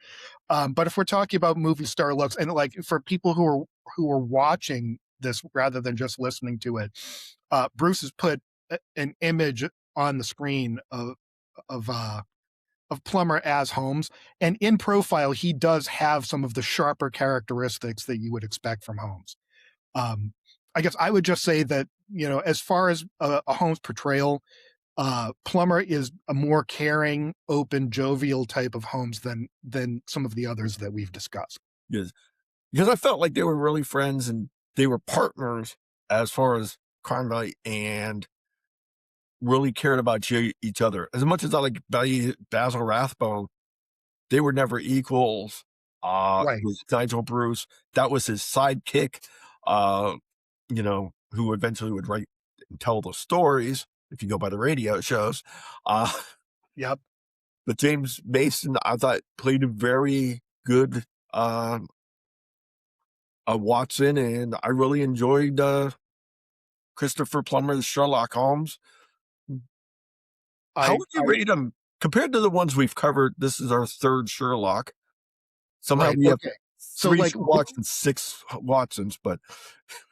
But if we're talking about movie star looks, and like for people who are watching this rather than just listening to it, Bruce has put an image on the screen of uh, of Plummer as Holmes, and in profile he does have some of the sharper characteristics that you would expect from Holmes. Um, I guess I would just say that, as far as a Holmes portrayal, Plummer is a more caring, open, jovial type of Holmes than some of the others that we've discussed. because I felt like they were really friends and they were partners as far as crime fight and really cared about each other. As much as I like Basil Rathbone, they were never equals. Right. With Nigel Bruce, that was his sidekick, who eventually would write and tell the stories, if you go by the radio shows. Uh, Yep. but James Mason, I thought, played a very good Watson, and I really enjoyed Christopher Plummer's Sherlock Holmes. How I would you rate him compared to the ones we've covered? This is our third Sherlock. Somehow right. we have Okay. So three like Sherlocks and 6 Watsons, but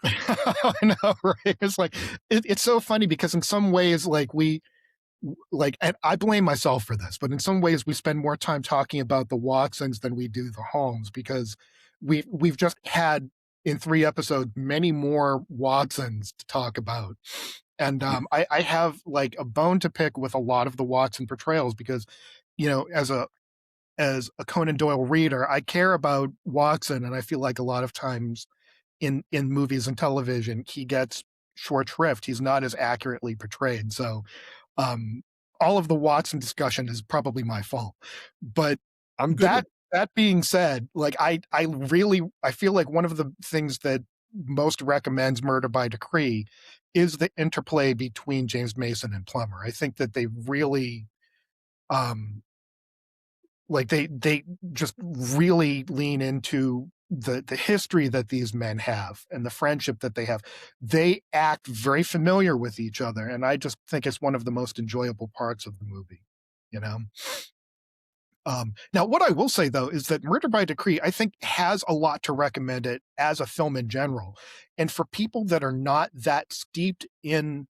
I know, right? It's like it's so funny because in some ways, and I blame myself for this, but in some ways we spend more time talking about the Watsons than we do the Holmes because we've just had in 3 episodes many more Watsons to talk about. And I have like a bone to pick with a lot of the Watson portrayals because, as a Conan Doyle reader, I care about Watson, and I feel like a lot of times in movies and television, he gets short shrift. He's not as accurately portrayed. So um, all of the Watson discussion is probably my fault. But I'm good with that being said, like I feel like one of the things that most recommends Murder by Decree is the interplay between James Mason and Plummer. I think that they really um like they just really lean into the history that these men have and the friendship that they have. They act very familiar with each other, and I just think it's one of the most enjoyable parts of the movie, you know. Now, what I will say though is that Murder by Decree, I think, has a lot to recommend it as a film in general, and for people that are not that steeped in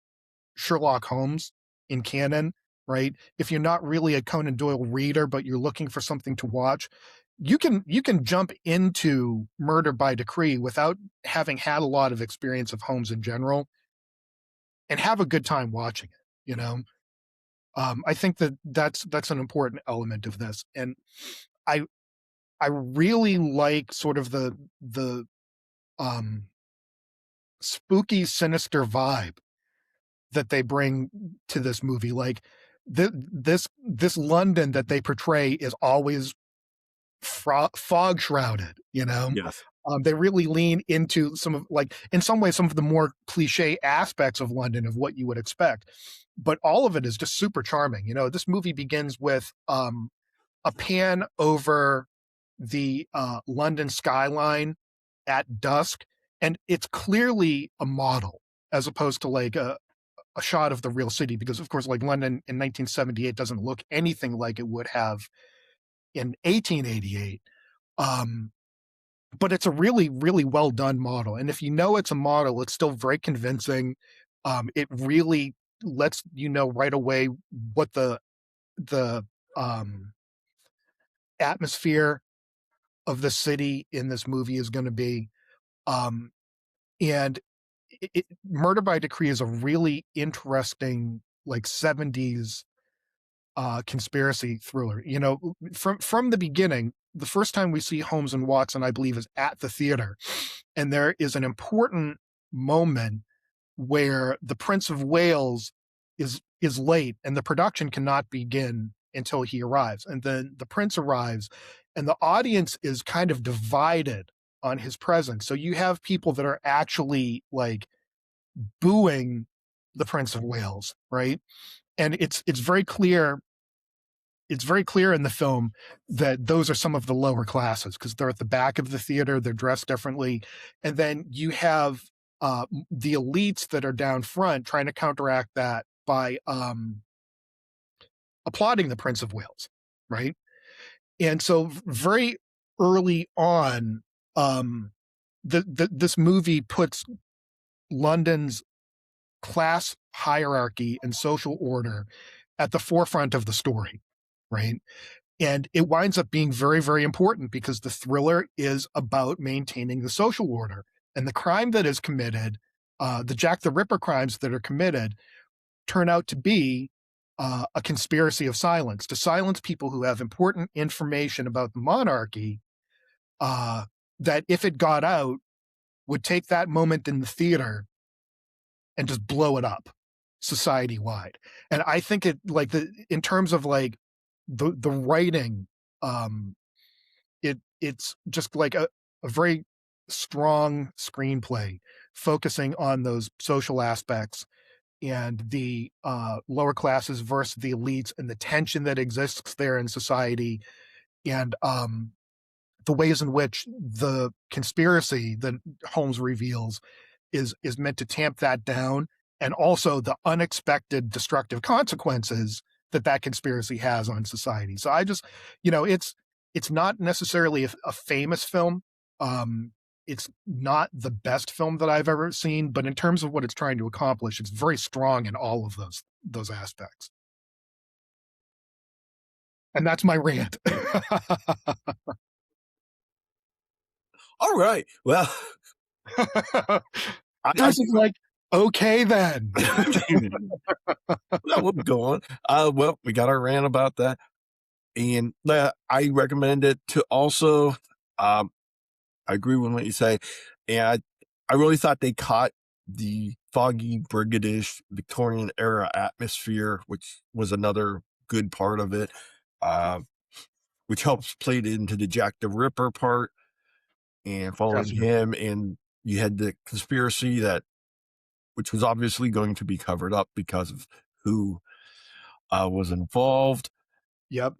Sherlock Holmes in canon, right? If you're not really a Conan Doyle reader, but you're looking for something to watch, you can jump into Murder by Decree without having had a lot of experience of Holmes in general, and have a good time watching it. You know, I think that that's an important element of this, and I I really like sort of the um, spooky, sinister vibe that they bring to this movie. Like this London that they portray is always fog shrouded. You know, yes. they really lean into some of, like, in some ways, some of the more cliche aspects of London of what you would expect. But all of it is just super charming. You know, this movie begins with a pan over the London skyline at dusk, and it's clearly a model as opposed to like a shot of the real city, because of course, like, London in 1978 doesn't look anything like it would have in 1888. Um, but it's a really, really well done model. And if you know it's a model, it's still very convincing. It really lets you know right away what the um, atmosphere of the city in this movie is going to be. Um, and Murder by Decree is a really interesting, like, 70s conspiracy thriller. You know, from the beginning, the first time we see Holmes and Watson, I believe, is at the theater, and there is an important moment where the Prince of Wales is late, and the production cannot begin until he arrives. And then the prince arrives, and the audience is kind of divided on his presence. So you have people that are actually like booing the Prince of Wales, right? And it's very clear in the film that those are some of the lower classes, because they're at the back of the theater, they're dressed differently. And then you have the elites that are down front trying to counteract that by applauding the Prince of Wales, right? And so very early on, um, this movie puts London's class hierarchy and social order at the forefront of the story, right? And it winds up being very, very important because the thriller is about maintaining the social order. And the crime that is committed, the Jack the Ripper crimes that are committed, turn out to be a conspiracy of silence to silence people who have important information about the monarchy, uh, that, if it got out, would take that moment in the theater and just blow it up society wide. And I think it, like, in terms of like the writing, um, it's just like a very strong screenplay focusing on those social aspects and the lower classes versus the elites and the tension that exists there in society, and the ways in which the conspiracy that Holmes reveals is meant to tamp that down, and also the unexpected destructive consequences that that conspiracy has on society. So I just, you know, it's not necessarily a famous film. Um, it's not the best film that I've ever seen, but in terms of what it's trying to accomplish, it's very strong in all of those aspects. And that's my rant. All right. Well, I Bruce is like, okay then. well, we'll go on. Well, we got our rant about that, and I recommend it to also. I agree with what you say, and I really thought they caught the foggy, brigadish Victorian era atmosphere, which was another good part of it, which helps play into the Jack the Ripper part and following Definitely. him. And you had the conspiracy which was obviously going to be covered up because of who was involved. Yep.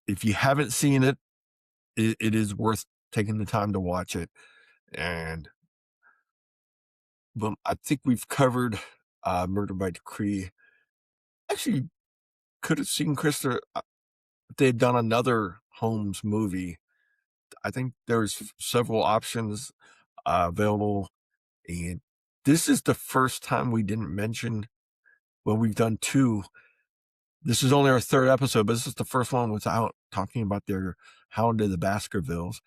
If you haven't seen it, it is worth taking the time to watch it. And I think we've covered Murder by Decree. Actually, could have seen Christopher if they had done another Holmes movie. I think there's several options available, and this is the first time we didn't mention. Well, we've done two. This is only our third episode, but this is the first one without talking about their Hound of the Baskervilles.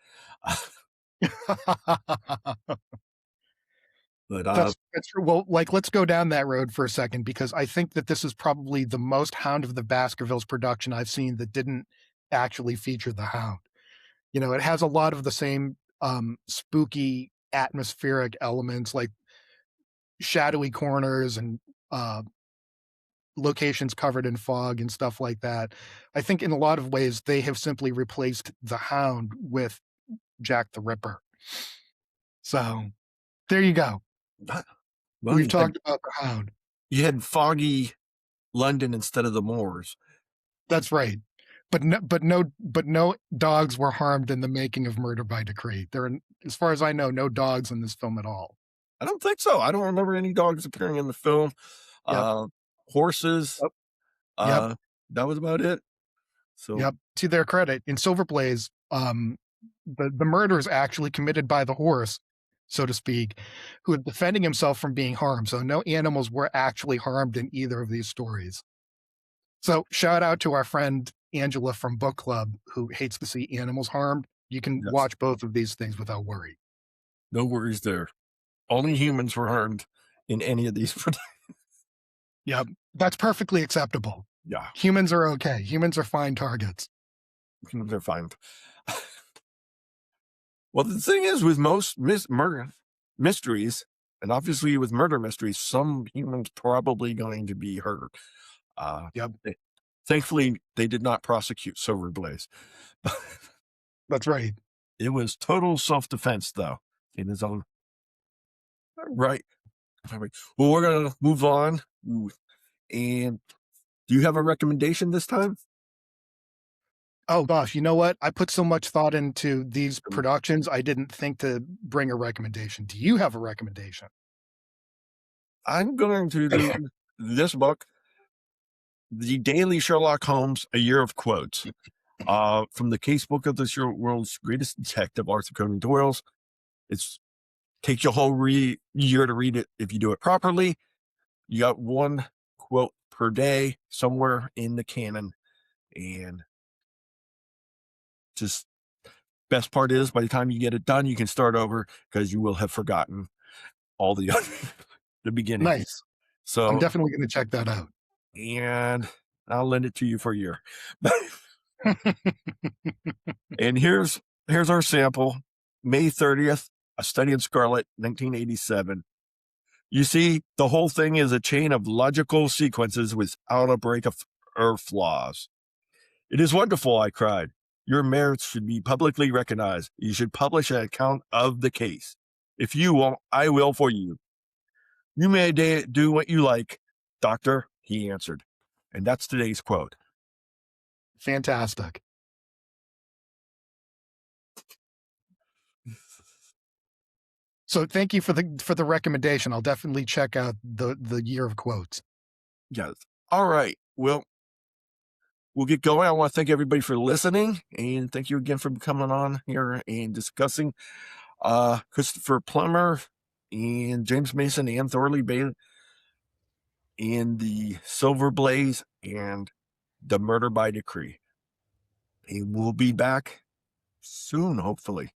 But That's true. Well, like, let's go down that road for a second, because I think that this is probably the most Hound of the Baskervilles production I've seen that didn't actually feature the Hound. You know, it has a lot of the same spooky atmospheric elements, like shadowy corners and locations covered in fog and stuff like that. I think in a lot of ways they have simply replaced the Hound with Jack the Ripper. So there you go. well, We've talked about the Hound. you had foggy London instead of the moors. That's right. But no dogs were harmed in the making of Murder by Decree. There are, as far as I know, no dogs in this film at all. I don't think so. I don't remember any dogs appearing in the film. Yep. Horses. Yep. That was about it. So Yep. To their credit, in Silver Blaze, the murder is actually committed by the horse, so to speak, who is defending himself from being harmed. So no animals were actually harmed in either of these stories. So shout out to our friend Angela from Book Club, who hates to see animals harmed. You can yes, watch both of these things without worry. no worries there. Only humans were harmed in any of these. Yep. That's perfectly acceptable. Yeah, Humans are okay. Humans are fine targets. humans are fine. Well, the thing is, with most murder mysteries, and obviously with murder mysteries, some humans probably going to be hurt. Yep. Thankfully, they did not prosecute Silver Blaze. That's right. It was total self-defense, though, in his own right. Well, we're going to move on. And do you have a recommendation this time? Oh gosh, you know what? I put so much thought into these productions, I didn't think to bring a recommendation. Do you have a recommendation? I'm going to do this book, The Daily Sherlock Holmes, A Year of Quotes, from the casebook of the world's greatest detective, Arthur Conan Doyle's. It's takes you a whole year to read it if you do it properly. You got one quote per day somewhere in the canon, and just best part is by the time you get it done, you can start over because you will have forgotten all the the beginning. Nice. So I'm definitely going to check that out. And I'll lend it to you for a year. And here's our sample. May 30th, A Study in Scarlet, 1987. You see, the whole thing is a chain of logical sequences without a break or flaws. It is wonderful, I cried. Your merits should be publicly recognized. You should publish an account of the case. If you won't, I will for you. You may do what you like, Doctor, he answered. And that's today's quote. Fantastic. So thank you for the recommendation. I'll definitely check out the year of quotes. Yes. All right. Well, we'll get going. I want to thank everybody for listening, and thank you again for coming on here and discussing Christopher Plummer and James Mason and Thorley Bailey in the Silver Blaze and the Murder by Decree. And we'll be back soon, hopefully.